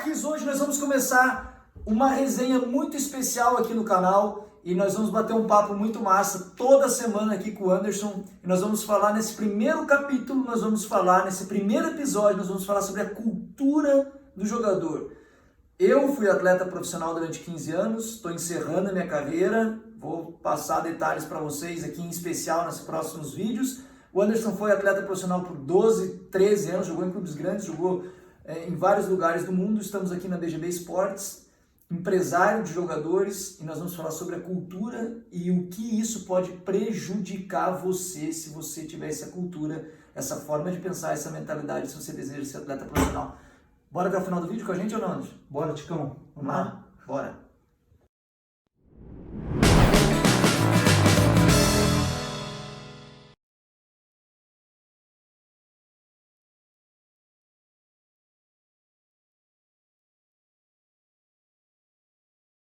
craques! Hoje nós vamos começar uma resenha muito especial aqui no canal e nós vamos bater um papo muito massa toda semana aqui com o Anderson e nós vamos falar nesse primeiro capítulo, nesse primeiro episódio, nós vamos falar sobre a cultura do jogador. Eu fui atleta profissional durante 15 anos, estou encerrando a minha carreira, vou passar detalhes para vocês aqui em especial nos próximos vídeos. O Anderson foi atleta profissional por 12, 13 anos, jogou em clubes grandes, jogou em vários lugares do mundo. Estamos aqui na BGB Esportes, empresário de jogadores, e nós vamos falar sobre a cultura e o que isso pode prejudicar você se você tiver essa cultura, essa forma de pensar, essa mentalidade, se você deseja ser atleta profissional. Bora até o final do vídeo com a gente ou não, Anderson? Bora, Ticão. Vamos lá? Bora.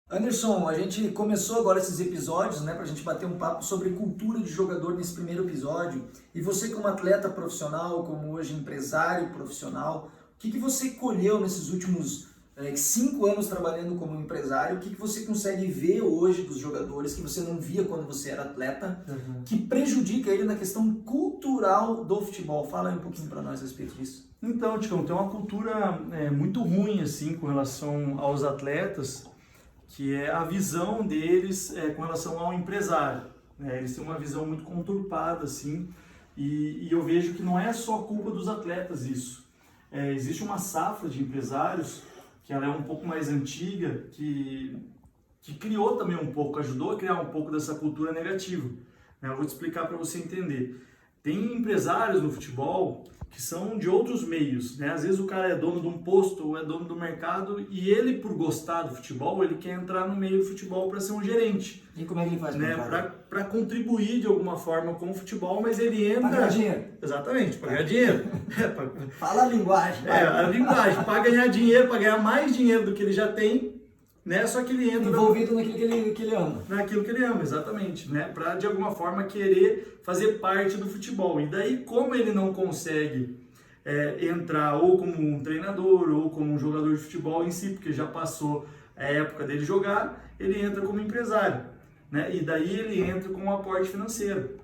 Anderson, a gente começou agora esses episódios, né, pra gente bater um papo sobre cultura de jogador nesse primeiro episódio. E você como atleta profissional, como hoje empresário profissional, o que você colheu nesses últimos 5 anos trabalhando como empresário? O que você consegue ver hoje dos jogadores que você não via quando você era atleta, que prejudica ele na questão cultural do futebol? Fala aí um pouquinho pra nós a respeito disso. Então, Ticão, tem uma cultura muito ruim assim com relação aos atletas, que é a visão deles com relação ao empresário. Eles têm uma visão muito conturpada, assim, e eu vejo que não é só culpa dos atletas isso. Existe uma safra de empresários, que ela é um pouco mais antiga, que criou também um pouco, ajudou a criar um pouco dessa cultura negativa. Eu vou te explicar para você entender. Tem empresários no futebol que são de outros meios, né? Às vezes o cara é dono de um posto ou é dono do mercado e ele, por gostar do futebol, ele quer entrar no meio do futebol para ser um gerente. E como é que ele faz? Para contribuir de alguma forma com o futebol, mas ele entra... Para ganhar dinheiro. Exatamente, para ganhar dinheiro. Fala a linguagem. A linguagem, para ganhar dinheiro, para ganhar mais dinheiro do que ele já tem, né? Só que ele entra envolvido naquilo que ele ama. Naquilo que ele ama, exatamente, né? Para de alguma forma querer fazer parte do futebol. E daí, como ele não consegue entrar ou como um treinador ou como um jogador de futebol em si, porque já passou a época dele jogar, ele entra como empresário, né? E daí ele entra com um aporte financeiro.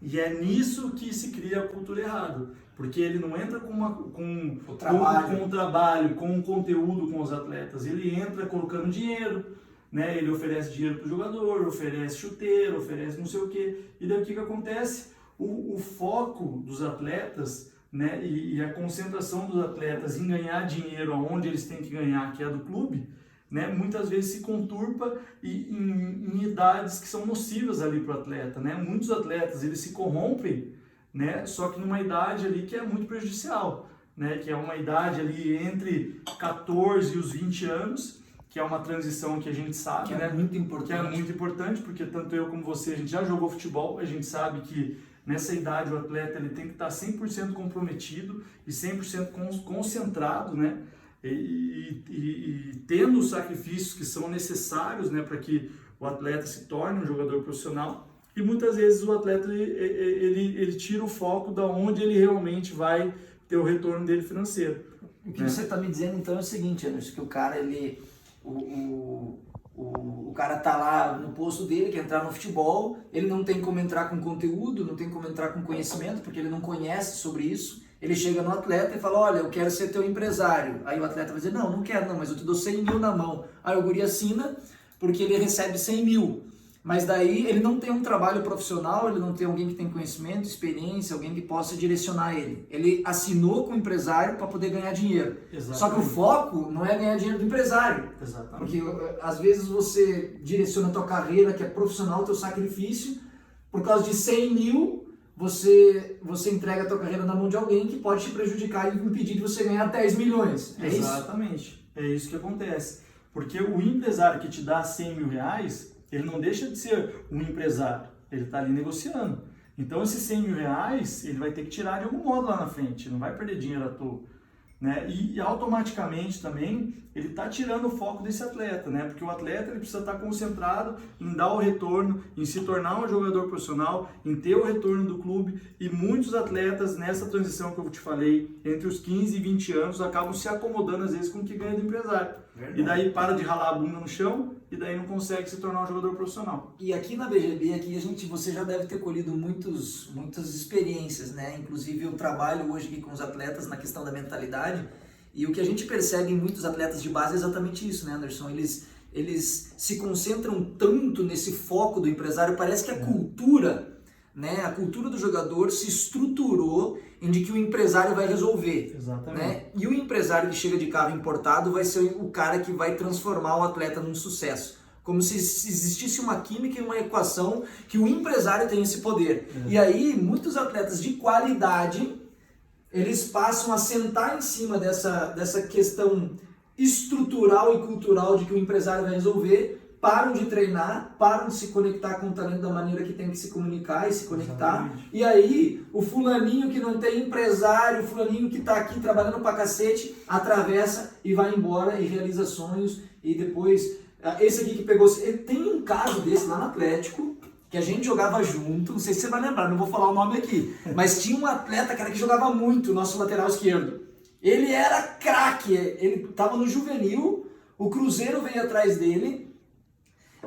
E é nisso que se cria a cultura errada, porque ele não entra com o trabalho, com o conteúdo com os atletas, ele entra colocando dinheiro, né? Ele oferece dinheiro para o jogador, oferece chuteiro, oferece não sei o quê, e daí o que acontece? O foco dos atletas, né? E a concentração dos atletas em ganhar dinheiro aonde eles têm que ganhar, que é do clube, né, muitas vezes se conturpa em idades que são nocivas ali para o atleta, né? Muitos atletas eles se corrompem, né, só que numa idade ali que é muito prejudicial, né, que é uma idade ali entre 14 e os 20 anos, que é uma transição que a gente sabe, que né, é muito importante. Que é muito importante, porque tanto eu como você, a gente já jogou futebol, a gente sabe que nessa idade o atleta ele tem que estar 100% comprometido e 100% concentrado, né? E tendo os sacrifícios que são necessários, né, para que o atleta se torne um jogador profissional. E muitas vezes o atleta ele tira o foco da onde ele realmente vai ter o retorno dele financeiro. O que você está me dizendo então é o seguinte, Anderson, que o cara o cara tá lá no posto dele, quer entrar no futebol, ele não tem como entrar com conteúdo, não tem como entrar com conhecimento, porque ele não conhece sobre isso. Ele chega no atleta e fala, olha, eu quero ser teu empresário. Aí o atleta vai dizer, não quero não, mas eu te dou 100 mil na mão. Aí o guri assina porque ele recebe 100 mil. Mas daí ele não tem um trabalho profissional, ele não tem alguém que tem conhecimento, experiência, alguém que possa direcionar ele. Ele assinou com o empresário para poder ganhar dinheiro. Exatamente. Só que o foco não é ganhar dinheiro do empresário. Exatamente. Porque às vezes você direciona a tua carreira, que é profissional, teu sacrifício, por causa de 100 mil, você entrega a tua carreira na mão de alguém que pode te prejudicar e impedir de você ganhar 10 milhões. É Exatamente. Isso? É isso que acontece. Porque o empresário que te dá 100 mil reais, ele não deixa de ser um empresário. Ele está ali negociando. Então esses 100 mil reais, ele vai ter que tirar de algum modo lá na frente. Não vai perder dinheiro à toa. né? E automaticamente também ele está tirando o foco desse atleta, né? Porque o atleta ele precisa estar concentrado em dar o retorno, em se tornar um jogador profissional, em ter o retorno do clube, e muitos atletas nessa transição que eu te falei, entre os 15 e 20 anos, acabam se acomodando às vezes com o que ganha do empresário. Verdade. E daí para de ralar a bunda no chão e daí não consegue se tornar um jogador profissional. E aqui na BGB, você já deve ter colhido muitas experiências, né? Inclusive eu trabalho hoje aqui com os atletas na questão da mentalidade, e o que a gente percebe em muitos atletas de base é exatamente isso, né, Anderson? Eles se concentram tanto nesse foco do empresário, parece que a cultura, né, a cultura do jogador se estruturou em de que o empresário vai resolver. Exatamente. Né? E o empresário que chega de carro importado vai ser o cara que vai transformar o atleta num sucesso. Como se existisse uma química e uma equação que o empresário tem esse poder. E aí, muitos atletas de qualidade, eles passam a sentar em cima dessa questão estrutural e cultural de que o empresário vai resolver, param de treinar, param de se conectar com o talento da maneira que tem que se comunicar e se conectar. Exatamente. E aí, o fulaninho que não tem empresário, o fulaninho que está aqui trabalhando pra cacete, atravessa e vai embora e realiza sonhos. E depois, esse aqui que pegou... Tem um caso desse lá no Atlético, que a gente jogava junto, não sei se você vai lembrar, não vou falar o nome aqui, mas tinha um atleta, cara, que jogava muito, nosso lateral esquerdo. Ele era craque, ele estava no juvenil, o Cruzeiro veio atrás dele,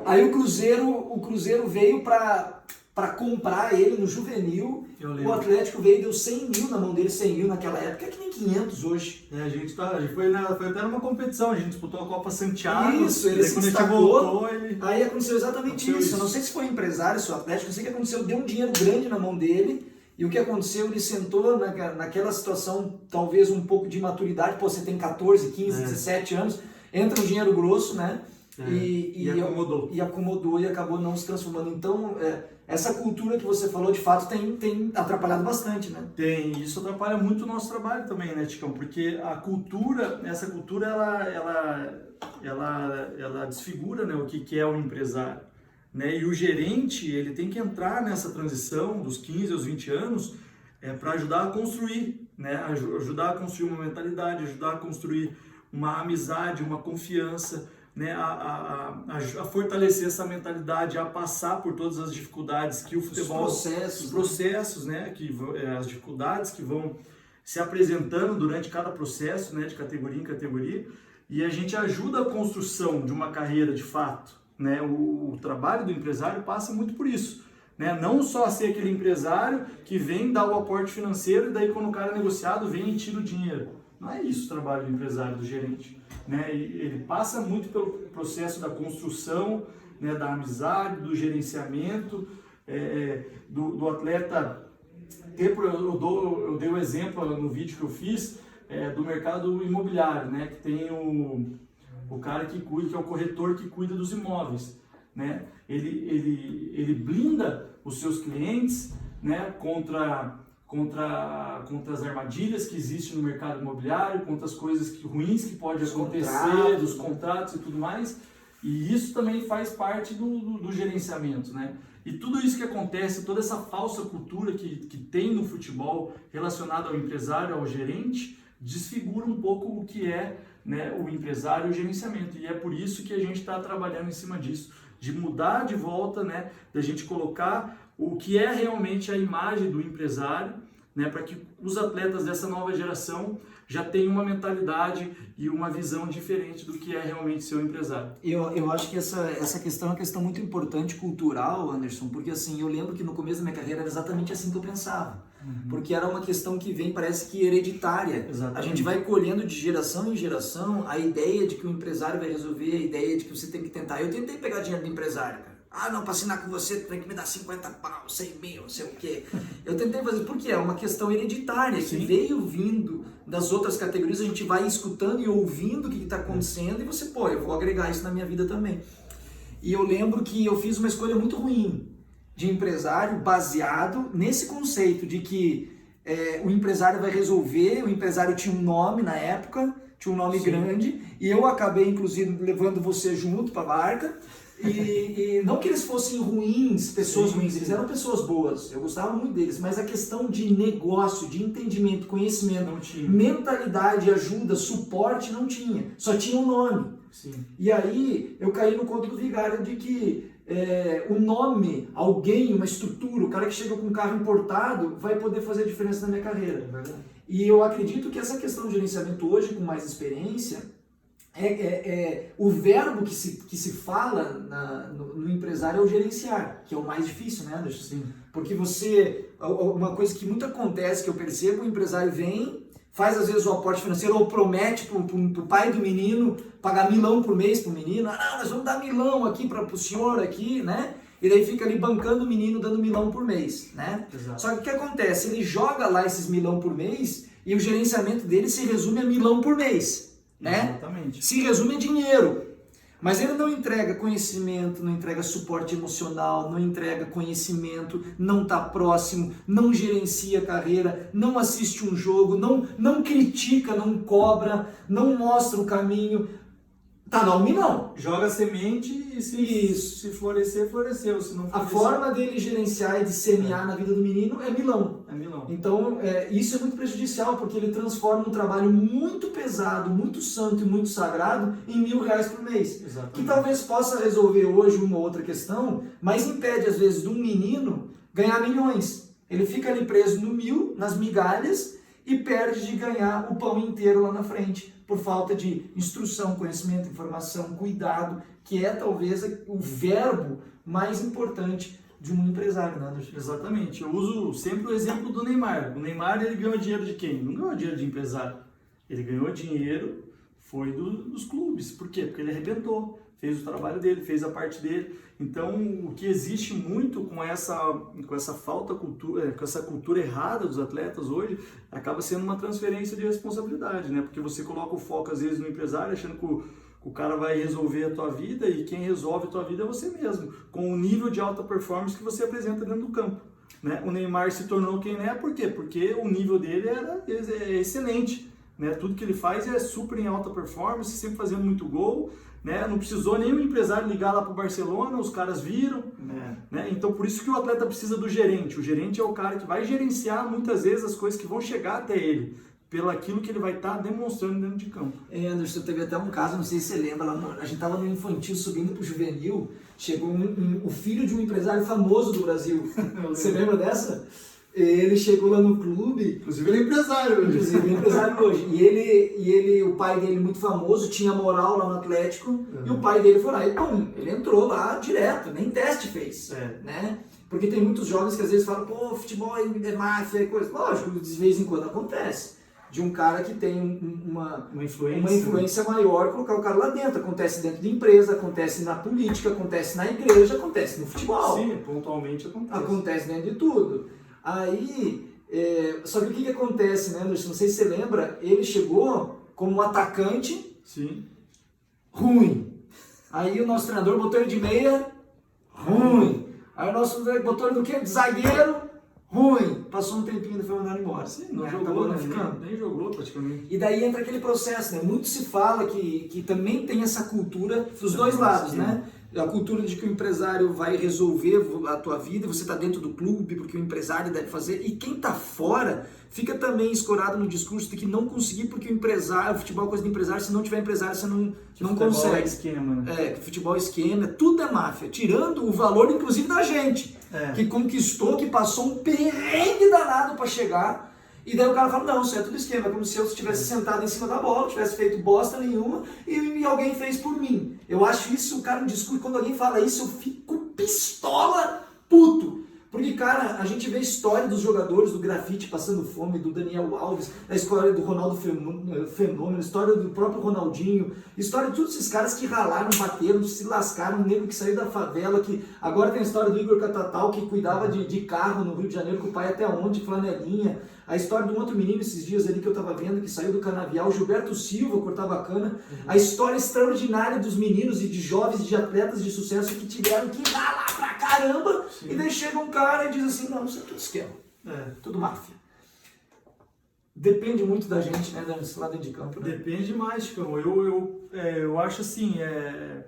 aí o Cruzeiro veio para comprar ele no juvenil, o Atlético veio e deu 100 mil na mão dele, 100 mil naquela época, é que nem 500 hoje. A gente foi até numa competição, a gente disputou a Copa Santiago. Isso, ele se destacou, aí aconteceu exatamente isso. Eu não sei se foi empresário, se o Atlético, não sei o que aconteceu, deu um dinheiro grande na mão dele, e o que aconteceu, ele sentou naquela situação, talvez um pouco de maturidade, pô, você tem 14, 15, 17 anos, entra um dinheiro grosso, né? E acomodou e acabou não se transformando. Então, essa cultura que você falou, de fato, tem atrapalhado bastante, né? Tem, isso atrapalha muito o nosso trabalho também, né, Ticão? Porque essa cultura, ela desfigura, né, o que é um empresário. Né? E o gerente, ele tem que entrar nessa transição dos 15 aos 20 anos para ajudar a construir, né? Ajudar a construir uma mentalidade, ajudar a construir uma amizade, uma confiança, né, a fortalecer essa mentalidade, a passar por todas as dificuldades que o futebol... Os processos, né, as dificuldades que vão se apresentando durante cada processo, né, de categoria em categoria, e a gente ajuda a construção de uma carreira de fato, né? O trabalho do empresário passa muito por isso, né? Não só ser aquele empresário que vem dar o aporte financeiro e daí quando o cara é negociado vem e tira o dinheiro. Não é isso o trabalho do empresário, do gerente, né? Ele passa muito pelo processo da construção, né, da amizade, do gerenciamento, do atleta ter... Eu dei o exemplo no vídeo que eu fiz do mercado imobiliário, né? Que tem o cara que cuida, que é o corretor que cuida dos imóveis, né? Ele blinda os seus clientes, né, contra as armadilhas que existem no mercado imobiliário, contra as coisas ruins que podem acontecer, dos contratos e tudo mais. E isso também faz parte do gerenciamento, né? E tudo isso que acontece, toda essa falsa cultura que tem no futebol relacionada ao empresário, ao gerente, desfigura um pouco o que é, né, o empresário e o gerenciamento. E é por isso que a gente está trabalhando em cima disso, de mudar de volta, né, da gente colocar o que é realmente a imagem do empresário, né, para que os atletas dessa nova geração já tenham uma mentalidade e uma visão diferente do que é realmente ser um empresário. Eu acho que essa questão é uma questão muito importante, cultural, Anderson, porque assim, eu lembro que no começo da minha carreira era exatamente assim que eu pensava. Porque era uma questão que vem, parece que hereditária. Exatamente. A gente vai colhendo de geração em geração a ideia de que o empresário vai resolver, a ideia de que você tem que tentar. Eu tentei pegar dinheiro do empresário, cara. Ah, não, para assinar com você tem que me dar 50 pau, 100 mil, não sei o quê. Eu tentei fazer, porque é uma questão hereditária, que veio vindo das outras categorias, a gente vai escutando e ouvindo o que está acontecendo e você, pô, eu vou agregar isso na minha vida também. E eu lembro que eu fiz uma escolha muito ruim de empresário baseado nesse conceito de que o empresário vai resolver, o empresário tinha um nome na época, tinha um nome grande, e eu acabei, inclusive, levando você junto para a barca. E não que eles fossem ruins, pessoas ruins, eles eram pessoas boas, eu gostava muito deles, mas a questão de negócio, de entendimento, conhecimento, mentalidade, ajuda, suporte não tinha, só tinha um nome. Sim. E aí eu caí no conto do vigário de que o nome, alguém, uma estrutura, o cara que chega com um carro importado vai poder fazer diferença na minha carreira. E eu acredito que essa questão de gerenciamento hoje, com mais experiência, o verbo que se fala no empresário é o gerenciar, que é o mais difícil, né, Anderson? Sim. Porque uma coisa que muito acontece, que eu percebo, o empresário vem, faz às vezes o aporte financeiro ou promete pro pai do menino pagar $1.000 por mês pro menino, não, nós vamos dar $1.000 aqui pro senhor aqui, né? E daí fica ali bancando o menino, dando $1.000 por mês, né? Exato. Só que o que acontece? Ele joga lá esses $1.000 por mês e o gerenciamento dele se resume a $1.000 por mês, né? Exatamente. Se resume a dinheiro. Mas ele não entrega conhecimento, não entrega suporte emocional, não entrega conhecimento, não está próximo, não gerencia a carreira, não assiste um jogo, não critica, não cobra, não mostra o caminho. Tá no milhão. Joga semente e se florescer, floresceu. Se não florescer... A forma dele gerenciar e de semear na vida do menino é milão. É milão. Então, isso é muito prejudicial, porque ele transforma um trabalho muito pesado, muito santo e muito sagrado em R$1.000 por mês. Exatamente. Que talvez possa resolver hoje uma outra questão, mas impede, às vezes, de um menino ganhar milhões. Ele fica ali preso no 1.000, nas migalhas, e perde de ganhar o pão inteiro lá na frente, por falta de instrução, conhecimento, informação, cuidado, que é talvez o verbo mais importante de um empresário, né? Exatamente. Eu uso sempre o exemplo do Neymar. O Neymar, ele ganhou dinheiro de quem? Não ganhou dinheiro de empresário. Ele ganhou dinheiro, foi dos clubes. Por quê? Porque ele arrebentou, fez o trabalho dele, fez a parte dele. Então, o que existe muito com essa falta cultura, com essa cultura errada dos atletas hoje, acaba sendo uma transferência de responsabilidade, né? Porque você coloca o foco às vezes no empresário, achando que o cara vai resolver a tua vida, e quem resolve a tua vida é você mesmo, com o nível de alta performance que você apresenta dentro do campo, né? O Neymar se tornou quem é, por quê? Porque o nível dele é excelente, né? Tudo que ele faz é super em alta performance, sempre fazendo muito gol, né? Não precisou nenhum empresário ligar lá para o Barcelona, os caras viram, né? Então por isso que o atleta precisa do gerente. O gerente é o cara que vai gerenciar muitas vezes as coisas que vão chegar até ele, pelo aquilo que ele vai estar demonstrando dentro de campo. Anderson, teve até um caso, não sei se você lembra, a gente estava no infantil subindo para o juvenil, chegou o filho de um empresário famoso do Brasil. Você lembra dessa? Ele chegou lá no clube. Inclusive ele é empresário hoje. Inclusive ele é empresário hoje. E o pai dele muito famoso, tinha moral lá no Atlético, e o pai dele foi lá e pum, ele entrou lá direto, nem teste fez, né? Porque tem muitos jovens que às vezes falam, pô, futebol é máfia, é coisa. Lógico, de vez em quando acontece. De um cara que tem uma influência maior, colocar o cara lá dentro. Acontece dentro de empresa, acontece na política, acontece na igreja, acontece no futebol. Sim, pontualmente acontece. Acontece dentro de tudo. Aí, só que o que acontece, né, Anderson? Não sei se você lembra, ele chegou como um atacante. Sim. Ruim. Aí o nosso treinador botou ele de meia, ruim. Aí o nosso botou ele do quê? De zagueiro, ruim. Passou um tempinho e foi mandado embora. Sim, não jogou, né? Nem jogou praticamente. E daí entra aquele processo, né? Muito se fala que também tem essa cultura dos dois lados, né? A cultura de que o empresário vai resolver a tua vida, você está dentro do clube porque o empresário deve fazer, e quem está fora fica também escorado no discurso de que não conseguir porque o futebol é coisa de empresário, se não tiver empresário você não consegue. Futebol é esquema, né? Futebol é esquema, tudo é máfia, tirando o valor inclusive da gente, que conquistou, que passou um perrengue danado para chegar. E daí o cara fala, não, isso é tudo esquema, é como se eu estivesse sentado em cima da bola, tivesse feito bosta nenhuma e alguém fez por mim. Eu acho isso, o cara no discurso, quando alguém fala isso, eu fico pistola, puto. Porque, cara, a gente vê a história dos jogadores do grafite passando fome, do Daniel Alves, a história do Ronaldo Fenômeno, a história do próprio Ronaldinho, a história de todos esses caras que ralaram, bateram, se lascaram, um negro que saiu da favela, que agora tem a história do Igor Catatal, que cuidava de carro no Rio de Janeiro com o pai até onde, flanelinha. A história de um outro menino esses dias ali que eu tava vendo, que saiu do canavial, Gilberto Silva, cortava cana. A história extraordinária dos meninos e de jovens e de atletas de sucesso que tiveram que ralar pra caramba. Sim. E daí chega um cara e diz assim, não, isso é tudo esquema, tudo máfia. depende muito da gente, né, desse lado de campo. Né? Depende demais, Chicão. Eu acho assim,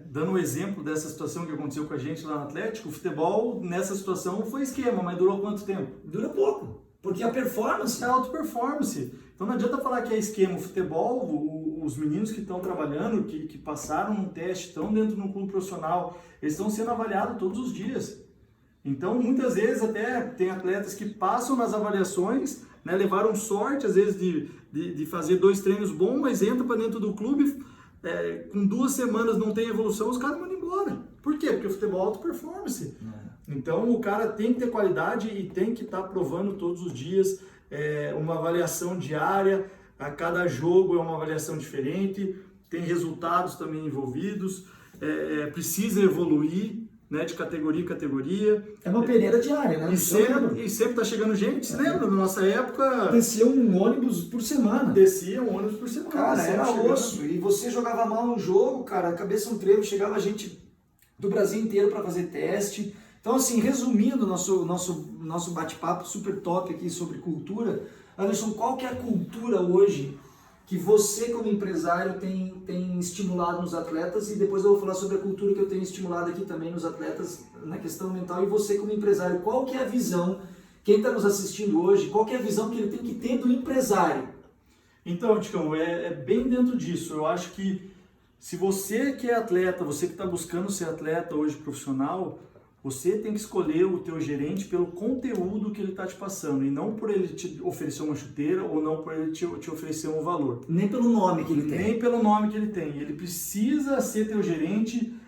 dando um exemplo dessa situação que aconteceu com a gente lá no Atlético, o futebol nessa situação foi esquema, mas durou quanto tempo? Dura pouco, porque a performance... É alta performance. Então não adianta falar que é esquema. O futebol, os meninos que estão trabalhando, que passaram um teste, estão dentro de um clube profissional, eles estão sendo avaliados todos os dias. Então, muitas vezes até tem atletas que passam nas avaliações, né, levaram sorte, às vezes, de fazer 2 treinos bons, mas entram para dentro do clube, com 2 semanas não tem evolução, os caras mandam embora. Por quê? Porque o futebol é alta performance. Então, o cara tem que ter qualidade e tem que estar provando todos os dias, uma avaliação diária, a cada jogo é uma avaliação diferente, tem resultados também envolvidos, precisa evoluir, né, de categoria em categoria. É uma peneira diária, né? E sempre tá chegando gente. Você lembra? Na nossa época... Descia um ônibus por semana. Descia um ônibus por semana. Cara, era osso. E você jogava mal um jogo, cara, cabeça um trevo, chegava gente do Brasil inteiro para fazer teste. Então, assim, resumindo nosso bate-papo super top aqui sobre cultura, Anderson, qual que é a cultura hoje que você, como empresário, tem estimulado nos atletas? E depois eu vou falar sobre a cultura que eu tenho estimulado aqui também nos atletas na questão mental. E você, como empresário, qual que é a visão, quem está nos assistindo hoje, qual que é a visão que ele tem que ter do empresário? Então, Ticão, é bem dentro disso. Eu acho que se você que é atleta, você que está buscando ser atleta hoje profissional, você tem que escolher o teu gerente pelo conteúdo que ele está te passando e não por ele te oferecer uma chuteira ou não por ele te oferecer um valor. Nem pelo nome que ele tem. Nem pelo nome que ele tem. Ele precisa ser teu gerente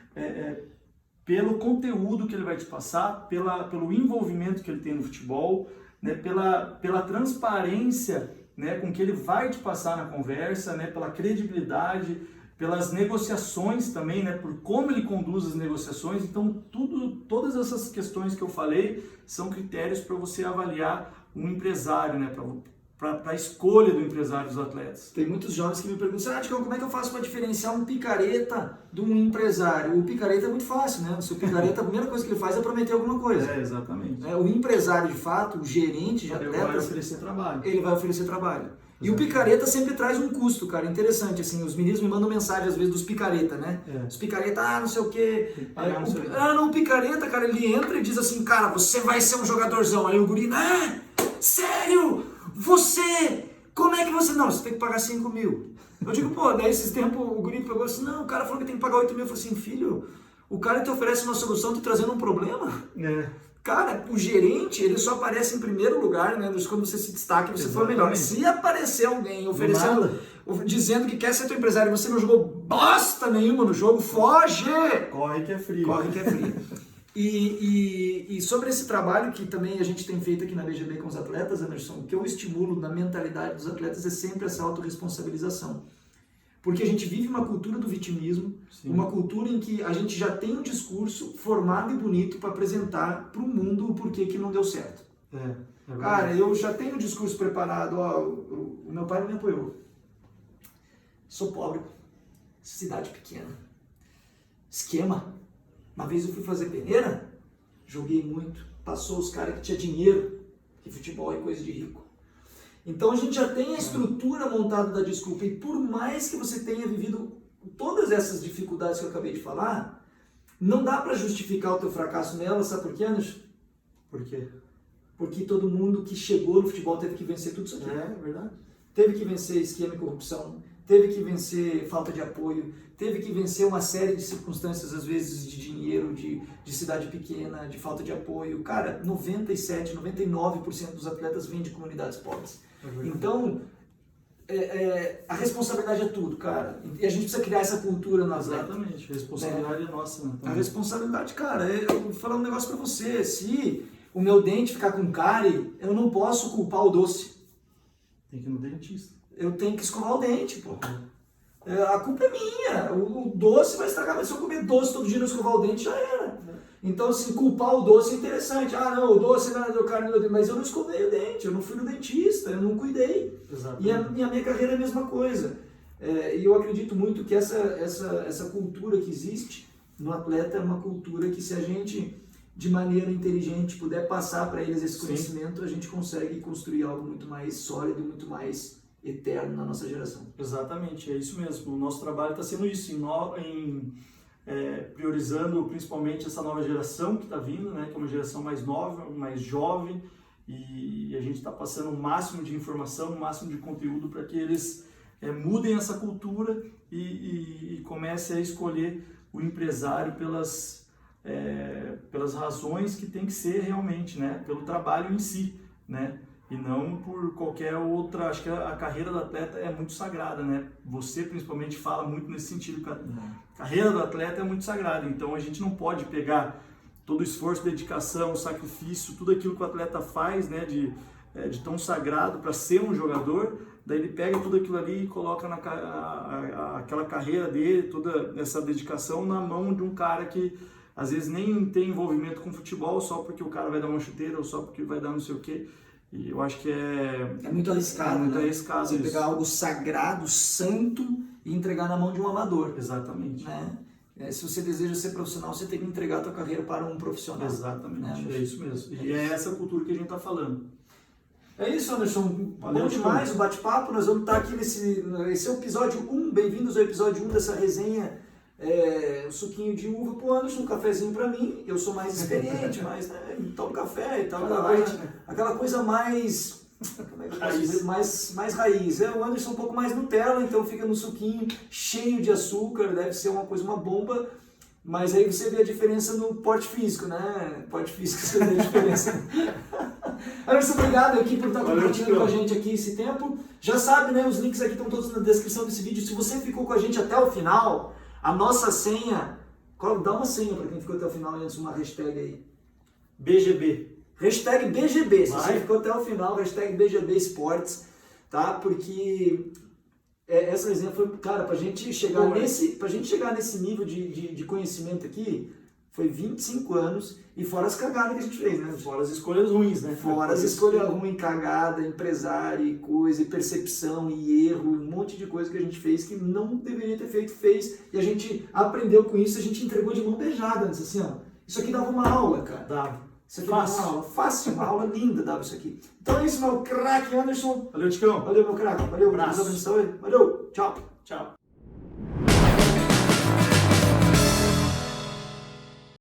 pelo conteúdo que ele vai te passar, pelo envolvimento que ele tem no futebol, né, pela transparência, né, com que ele vai te passar na conversa, né, pela credibilidade, pelas negociações também, né, por como ele conduz as negociações. Então, todas essas questões que eu falei são critérios para você avaliar um empresário, né, para a escolha do empresário dos atletas. Tem muitos jovens que me perguntam, Ticão, como é que eu faço para diferenciar um picareta de um empresário? O picareta é muito fácil, né? O seu picareta, a primeira coisa que ele faz é prometer alguma coisa. Exatamente. O empresário, de fato, o gerente de atletas... Ele vai oferecer trabalho. Ele vai oferecer trabalho. E o picareta sempre traz um custo, cara, interessante, assim, os meninos me mandam mensagem às vezes dos picareta, né? Os picareta, não sei o quê. O picareta, cara, ele entra e diz assim, cara, você vai ser um jogadorzão. Aí o guri, sério? Você? Como é que você... Não, você tem que pagar 5 mil. Eu digo, pô, daí esses tempos o guri pegou assim, não, o cara falou que tem que pagar 8 mil. Eu falei assim, filho, o cara te oferece uma solução, te trazendo um problema. Cara, o gerente, ele só aparece em primeiro lugar, né? Quando você se destaca, você for melhor. Se aparecer alguém oferecendo, dizendo que quer ser teu empresário e você não jogou bosta nenhuma no jogo, foge! Corre que é frio. Corre que é frio. E sobre esse trabalho que também a gente tem feito aqui na BGB com os atletas, Anderson, o que eu estimulo na mentalidade dos atletas é sempre essa autorresponsabilização. Porque a gente vive uma cultura do vitimismo, uma cultura em que a gente já tem um discurso formado e bonito para apresentar para o mundo o porquê que não deu certo. Cara, eu já tenho o discurso preparado, o meu pai não me apoiou. Sou pobre, cidade pequena, esquema. Uma vez eu fui fazer peneira, joguei muito, passou os caras que tinha dinheiro, que futebol é coisa de rico. Então a gente já tem a estrutura montada da desculpa e por mais que você tenha vivido todas essas dificuldades que eu acabei de falar, não dá para justificar o teu fracasso nela, sabe por quê, Anderson? Por quê? Porque todo mundo que chegou no futebol teve que vencer tudo isso aqui. É verdade. Teve que vencer esquema e corrupção, teve que vencer falta de apoio, teve que vencer uma série de circunstâncias, às vezes de dinheiro, de cidade pequena, de falta de apoio. Cara, 97%, 99% dos atletas vêm de comunidades pobres. Então, a responsabilidade é tudo, cara. E a gente precisa criar essa cultura no atleta. Exatamente, a responsabilidade é nossa. Né? A responsabilidade, cara, eu vou falar um negócio pra você. Se o meu dente ficar com cárie, eu não posso culpar o doce. Tem que ir no dentista. Eu tenho que escovar o dente, pô. A culpa é minha. O doce vai estragar, mas se eu comer doce todo dia e não escovar o dente, já era. Então, assim, culpar o doce é interessante. Não, o doce não deu carne no meu dente, mas eu não escovei o dente, eu não fui no dentista, eu não cuidei. E a minha carreira é a mesma coisa. E eu acredito muito que essa cultura que existe no atleta é uma cultura que, se a gente, de maneira inteligente, puder passar para eles esse conhecimento, a gente consegue construir algo muito mais sólido, muito mais eterno na nossa geração. Exatamente, é isso mesmo. O nosso trabalho está sendo isso, priorizando principalmente essa nova geração que está vindo, né, que é uma geração mais nova, mais jovem, e a gente está passando o máximo de informação, o máximo de conteúdo para que eles mudem essa cultura e comecem a escolher o empresário pelas razões que tem que ser realmente, né, pelo trabalho em si, né, e não por qualquer outra. Acho que a carreira do atleta é muito sagrada, né? Você principalmente fala muito nesse sentido, a carreira do atleta é muito sagrada, então a gente não pode pegar todo o esforço, dedicação, sacrifício, tudo aquilo que o atleta faz, né, de tão sagrado para ser um jogador, daí ele pega tudo aquilo ali e coloca aquela carreira dele, toda essa dedicação na mão de um cara que às vezes nem tem envolvimento com futebol, só porque o cara vai dar uma chuteira ou só porque vai dar não sei o quê. E eu acho que é muito arriscado, muito né? arriscado você isso. pegar algo sagrado, santo e entregar na mão de um amador. Exatamente. Né? Se você deseja ser profissional, você tem que entregar a tua carreira para um profissional. Exatamente, é isso mesmo. E é essa cultura que a gente está falando. É isso, Anderson. Valeu, bom demais o bate-papo. Nós vamos estar aqui esse é o episódio 1. Bem-vindos ao episódio 1 dessa resenha. O suquinho de uva pro Anderson, um cafezinho para mim. Eu sou mais experiente, mas tomo café e tal. Aquela coisa mais... mais raiz. O Anderson um pouco mais Nutella, então fica no suquinho cheio de açúcar, deve ser uma bomba, mas aí você vê a diferença no porte físico, né? Porte físico você vê a diferença. Anderson, obrigado aqui por estar compartilhando com a gente aqui esse tempo. Já sabe, né? Os links aqui estão todos na descrição desse vídeo. Se você ficou com a gente até o final, a nossa senha, dá uma senha para quem ficou até o final, Anderson, uma hashtag aí. BGB. Hashtag BGB, se você ficou até o final, hashtag BGB Esportes, tá? Porque essa resenha foi, cara, pra gente chegar nesse nível de conhecimento aqui, foi 25 anos, e fora as cagadas que a gente fez, né? Fora as escolhas ruins, né? Fora as escolhas ruins, cagada, empresário, e coisa, e percepção, e erro, um monte de coisa que a gente fez que não deveria ter feito, fez, e a gente aprendeu com isso, a gente entregou de mão beijada, antes, assim, ó. Isso aqui dava uma aula, cara. Dava. Isso aqui fácil. Uma aula fácil, uma aula linda dava isso aqui. Então é isso, meu craque Anderson. Valeu, Ticão. Valeu, meu craque. Valeu, abraço. Deus abençoe. Valeu, tchau. Tchau.